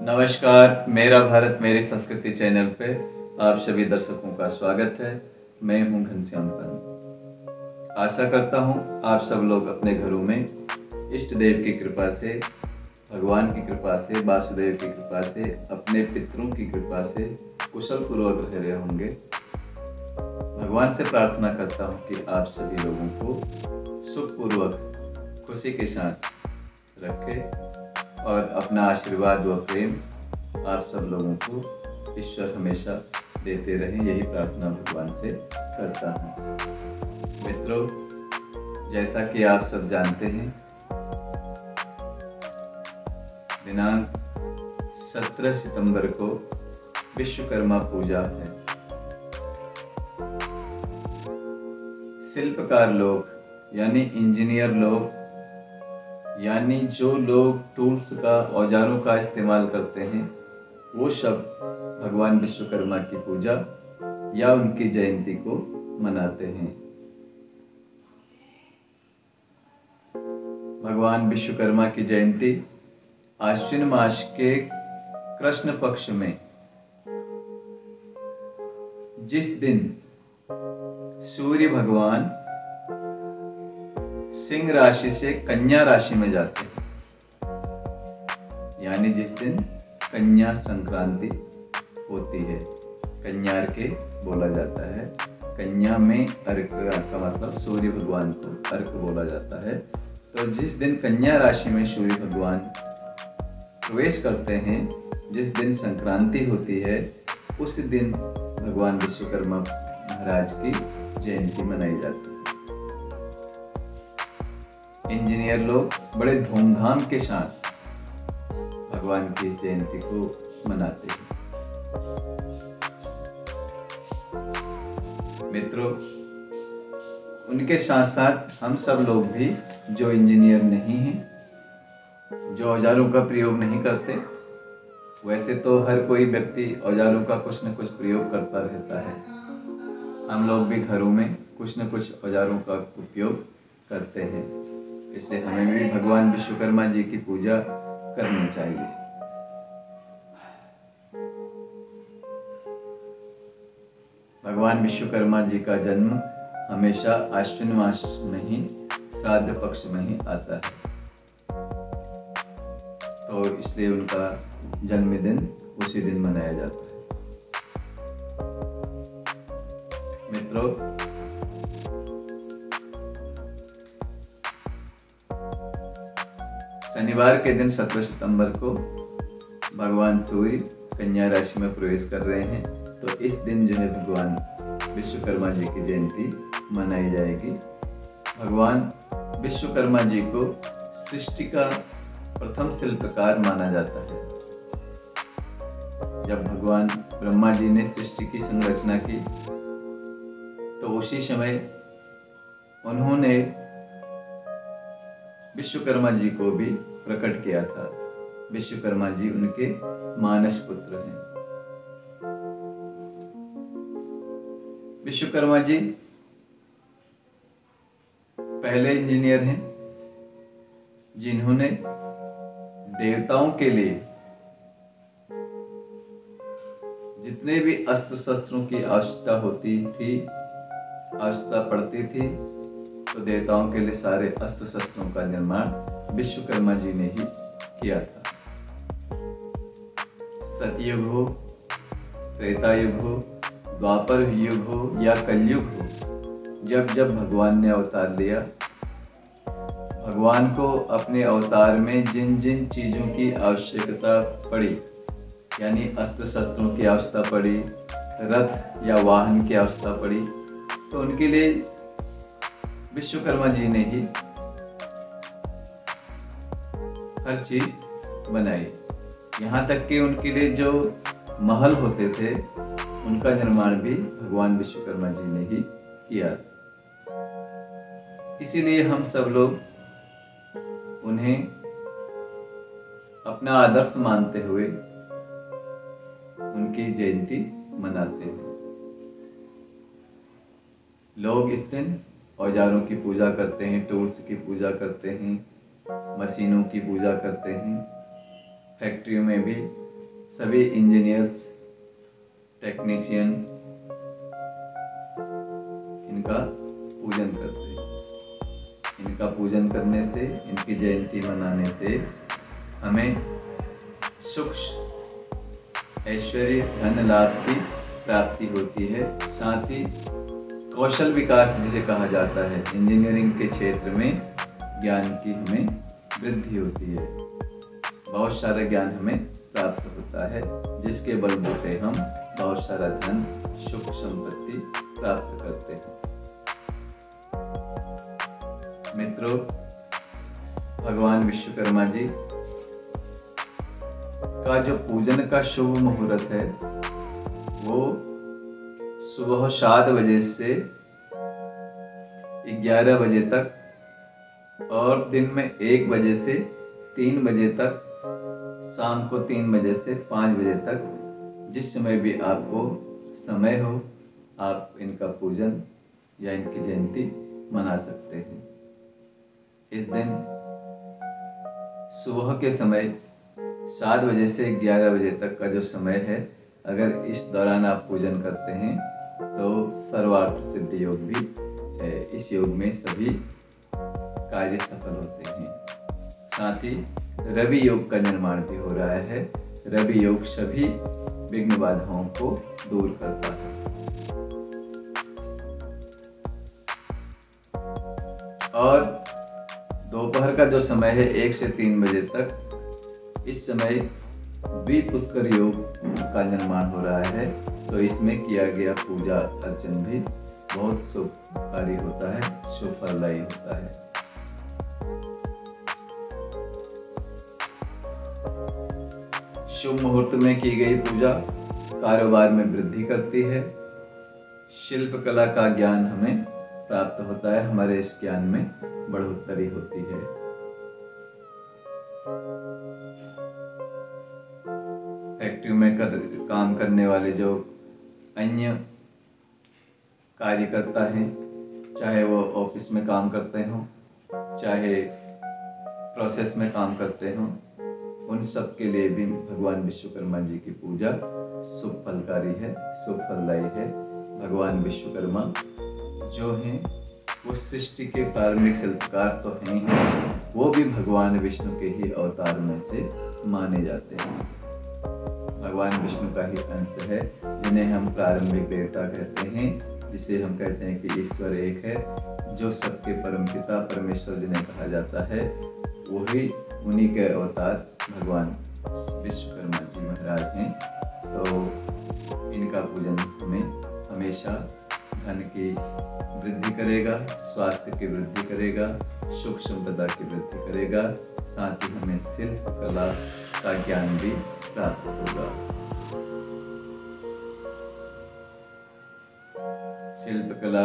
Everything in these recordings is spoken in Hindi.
नमस्कार, मेरा भारत मेरी संस्कृति चैनल पे आप सभी दर्शकों का स्वागत है। मैं हूं घनश्याम पंत। आशा करता हूं आप सब लोग अपने घरों में इष्ट देव की कृपा से, भगवान की कृपा से, वासुदेव की कृपा से, अपने पितरों की कृपा से कुशल पूर्वक रह रहे होंगे। भगवान से प्रार्थना करता हूं कि आप सभी लोगों को सुखपूर्वक खुशी के साथ रखे और अपना आशीर्वाद व प्रेम आप सब लोगों को ईश्वर हमेशा देते रहें, यही प्रार्थना भगवान से करता हूँ। मित्रों, जैसा कि आप सब जानते हैं, दिनांक 17 सितंबर को विश्वकर्मा पूजा है। शिल्पकार लोग यानी इंजीनियर लोग, यानी जो लोग टूल्स का, औजारों का इस्तेमाल करते हैं, वो सब भगवान विश्वकर्मा की पूजा या उनकी जयंती को मनाते हैं। भगवान विश्वकर्मा की जयंती आश्विन मास के कृष्ण पक्ष में जिस दिन सूर्य भगवान सिंह राशि से कन्या राशि में जाते हैं, यानी जिस दिन कन्या संक्रांति होती है, कन्यार के बोला जाता है। कन्या में अर्घ का मतलब सूर्य भगवान को अर्घ बोला जाता है। तो जिस दिन कन्या राशि में सूर्य भगवान प्रवेश करते हैं, जिस दिन संक्रांति होती है, उस दिन भगवान विश्वकर्मा महाराज की जयंती मनाई जाती है। इंजीनियर लोग बड़े धूमधाम के साथ भगवान की इस जयंती को मनाते हैं। मित्रों, उनके साथ साथ हम सब लोग भी जो इंजीनियर नहीं हैं, जो औजारों का प्रयोग नहीं करते, वैसे तो हर कोई व्यक्ति औजारों का कुछ न कुछ प्रयोग करता रहता है। हम लोग भी घरों में कुछ न कुछ औजारों का उपयोग करते हैं, इसलिए हमें भी भगवान विश्वकर्मा जी की पूजा करनी चाहिए। भगवान विश्वकर्मा जी का जन्म हमेशा आश्विन मास में ही, श्राद्ध पक्ष में ही आता है, तो इसलिए उनका जन्मदिन उसी दिन मनाया जाता है। मित्रों, शनिवार के दिन 17 सितंबर को भगवान सूर्य कन्या राशि में प्रवेश कर रहे हैं, तो इस दिन जो है भगवान विश्वकर्मा जी की जयंती मनाई जाएगी। भगवान विश्वकर्मा जी को सृष्टि का प्रथम शिल्पकार माना जाता है। जब भगवान ब्रह्मा जी ने सृष्टि की संरचना की, तो उसी समय उन्होंने विश्वकर्मा जी को भी प्रकट किया था। विश्वकर्मा जी उनके मानस पुत्र हैं। विश्वकर्मा जी पहले इंजीनियर हैं जिन्होंने देवताओं के लिए जितने भी अस्त्र शस्त्रों की आवश्यकता होती थी, आवश्यकता पड़ती थी, तो देवताओं के लिए सारे अस्त्र शस्त्रों का निर्माण विश्वकर्मा जी ने ही किया था। सतयुग हो, त्रेता युग हो, द्वापर युग हो या कलयुग हो, जब जब भगवान ने अवतार लिया, भगवान को अपने अवतार में जिन जिन चीज़ों की आवश्यकता पड़ी, यानी अस्त्र शस्त्रों की आवश्यकता पड़ी, रथ या वाहन की आवश्यकता पड़ी, तो उनके लिए विश्वकर्मा जी ने ही हर चीज बनाई। यहाँ तक कि उनके लिए जो महल होते थे, उनका निर्माण भी भगवान विश्वकर्मा जी ने ही किया। इसीलिए हम सब लोग उन्हें अपना आदर्श मानते हुए उनकी जयंती मनाते हैं। लोग इस दिन औजारों की पूजा करते हैं, टूल्स की पूजा करते हैं, मशीनों की पूजा करते हैं। फैक्ट्रियों में भी सभी इंजीनियर्स, टेक्नीशियन इनका पूजन करते हैं। इनका पूजन करने से, इनकी जयंती मनाने से हमें सुख, ऐश्वर्य, धन लाभ की प्राप्ति होती है। साथ ही कौशल विकास जिसे कहा जाता है, इंजीनियरिंग के क्षेत्र में ज्ञान की हमें वृद्धि होती है। बहुत सारा ज्ञान हमें प्राप्त होता है, जिसके बलबूते हम बहुत सारा धन, सुख, संपत्ति प्राप्त करते हैं। मित्रों, भगवान विश्वकर्मा जी का जो पूजन का शुभ मुहूर्त है वो सुबह 7 बजे से 11 बजे तक और दिन में 1 बजे से 3 बजे तक, शाम को 3 बजे से 5 बजे तक, जिस समय भी आपको समय हो आप इनका पूजन या इनकी जयंती मना सकते हैं। इस दिन सुबह के समय 7 बजे से 11 बजे तक का जो समय है, अगर इस दौरान आप पूजन करते हैं तो सर्वार्थ सिद्धि योग भी है। इस योग में सभी कार्य सफल होते हैं। साथ ही रवि योग का निर्माण भी हो रहा है। रवि योग सभी विघ्न बाधाओं को दूर करता है। और दोपहर का जो समय है 1 से 3 बजे तक, इस समय द्विपुष्कर योग का निर्माण हो रहा है। तो इसमें किया गया पूजा अर्चन भी बहुत शुभकारी होता है, शुभ फलदायी होता है। शुभ मुहूर्त में की गई पूजा कारोबार में वृद्धि करती है। शिल्प कला का ज्ञान हमें प्राप्त होता है, हमारे इस ज्ञान में बढ़ोतरी होती है। फैक्ट्री में काम करने वाले जो अन्य कार्यकर्ता हैं, चाहे वो ऑफिस में काम करते हों, चाहे प्रोसेस में काम करते हों, उन सब के लिए भी भगवान विश्वकर्मा जी की पूजा शुभ फलकारी है, शुभ फलदायी है। भगवान विश्वकर्मा जो हैं वो सृष्टि के प्रारंभिक शिल्पकार तो हैं ही, वो भी भगवान विष्णु के ही अवतार में से माने जाते हैं। भगवान विष्णु का ही अंश है, जिन्हें हम प्रारंभिक देवता कहते हैं, जिसे हम कहते हैं कि ईश्वर एक है। जो सबके परमपिता परमेश्वर जिन्हें कहा जाता है, वही उन्हीं के अवतार भगवान विश्वकर्मा जी महाराज हैं। तो इनका पूजन हमें हमेशा धन की वृद्धि करेगा, स्वास्थ्य की वृद्धि करेगा, सुख संपदा की वृद्धि करेगा। साथ ही हमें शिल्प कला का ज्ञान भी प्राप्त होगा। शिल्प कला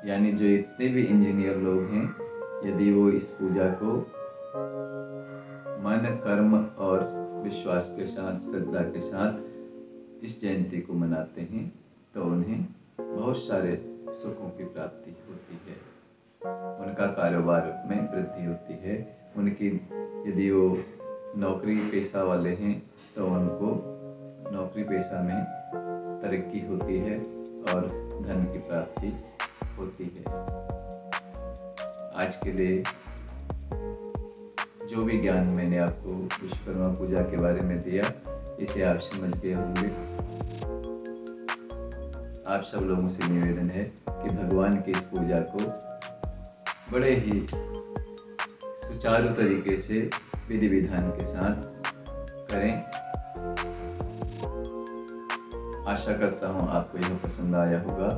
यानी जो इतने भी इंजीनियर लोग हैं, यदि वो इस पूजा को मन, कर्म और विश्वास के साथ, श्रद्धा के साथ इस जयंती को मनाते हैं, तो उन्हें बहुत सारे सुखों की प्राप्ति होती है। उनका कारोबार में वृद्धि होती है। उनकी यदि वो नौकरी पेशा वाले हैं तो उनको नौकरी पेशा में तरक्की होती है और धन की प्राप्ति होती है। आज के लिए जो भी ज्ञान मैंने आपको विश्वकर्मा पूजा के बारे में दिया, इसे आप समझ गए होंगे। आप सब लोगों से निवेदन है कि भगवान की इस पूजा को बड़े ही सुचारू तरीके से विधि विधान के साथ करें। आशा करता हूँ आपको यह पसंद आया होगा।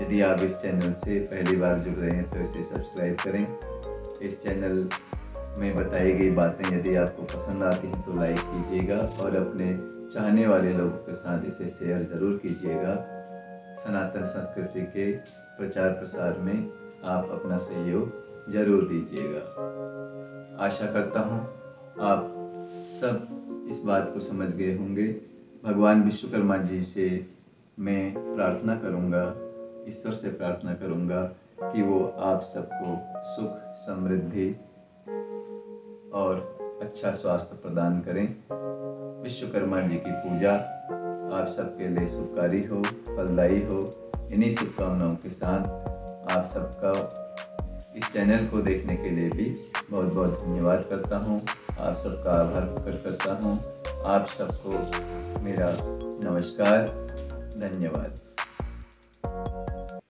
यदि आप इस चैनल से पहली बार जुड़ रहे हैं तो इसे सब्सक्राइब करें। इस चैनल में बताई गई बातें यदि आपको पसंद आती हैं तो लाइक कीजिएगा और अपने चाहने वाले लोगों के साथ इसे शेयर ज़रूर कीजिएगा। सनातन संस्कृति के प्रचार प्रसार में आप अपना सहयोग जरूर दीजिएगा। आशा करता हूँ आप सब इस बात को समझ गए होंगे। भगवान विश्वकर्मा जी से मैं प्रार्थना करूँगा, ईश्वर से प्रार्थना करूँगा कि वो आप सबको सुख, समृद्धि और अच्छा स्वास्थ्य प्रदान करें। विश्वकर्मा जी की पूजा आप सबके लिए शुभकारी हो, फलदायी हो। इन्हीं शुभकामनाओं के साथ आप सबका इस चैनल को देखने के लिए भी बहुत बहुत धन्यवाद करता हूँ। आप सबका आभार प्रकट करता हूँ। आप सबको मेरा नमस्कार, धन्यवाद।